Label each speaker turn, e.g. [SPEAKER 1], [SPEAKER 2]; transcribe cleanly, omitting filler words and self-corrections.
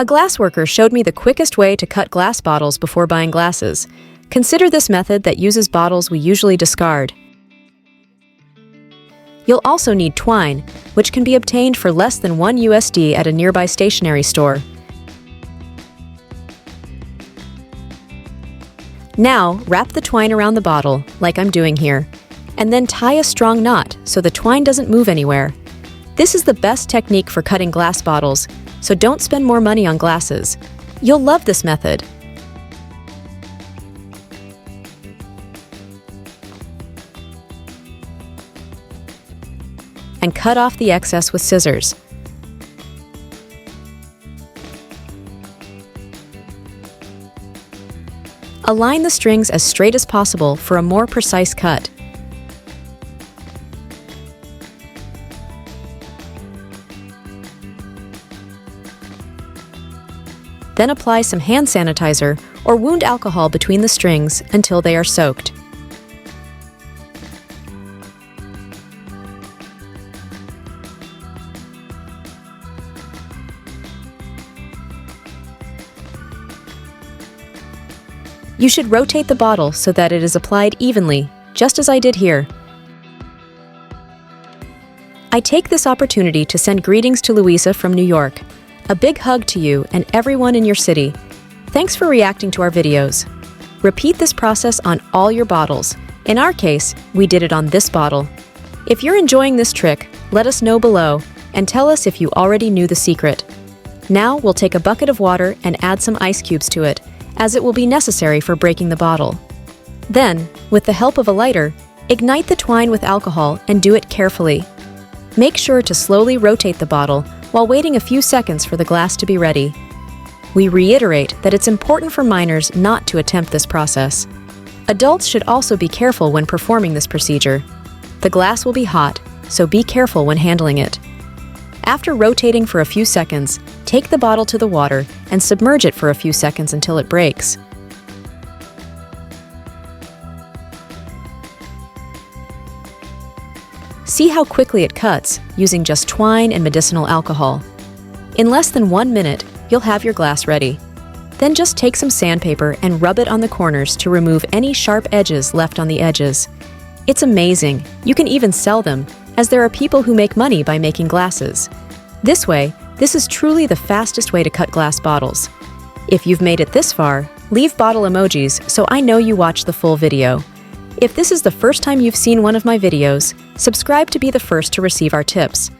[SPEAKER 1] A glass worker showed me the quickest way to cut glass bottles before buying glasses. Consider this method that uses bottles we usually discard. You'll also need twine, which can be obtained for less than $1 at a nearby stationery store. Now, wrap the twine around the bottle, like I'm doing here, and then tie a strong knot so the twine doesn't move anywhere. This is the best technique for cutting glass bottles, so don't spend more money on glasses. You'll love this method. And cut off the excess with scissors. Align the strings as straight as possible for a more precise cut. Then apply some hand sanitizer or wound alcohol between the strings until they are soaked. You should rotate the bottle so that it is applied evenly, just as I did here. I take this opportunity to send greetings to Louisa from New York. A big hug to you and everyone in your city. Thanks for reacting to our videos. Repeat this process on all your bottles. In our case, we did it on this bottle. If you're enjoying this trick, let us know below and tell us if you already knew the secret. Now we'll take a bucket of water and add some ice cubes to it, as it will be necessary for breaking the bottle. Then, with the help of a lighter, ignite the twine with alcohol and do it carefully. Make sure to slowly rotate the bottle while waiting a few seconds for the glass to be ready. We reiterate that it's important for minors not to attempt this process. Adults should also be careful when performing this procedure. The glass will be hot, so be careful when handling it. After rotating for a few seconds, take the bottle to the water and submerge it for a few seconds until it breaks. See how quickly it cuts using just twine and medicinal alcohol. In less than 1 minute, you'll have your glass ready. Then just take some sandpaper and rub it on the corners to remove any sharp edges left on the edges. It's amazing. You can even sell them, as there are people who make money by making glasses. This way, this is truly the fastest way to cut glass bottles. If you've made it this far, leave bottle emojis so I know you watched the full video. If this is the first time you've seen one of my videos, subscribe to be the first to receive our tips.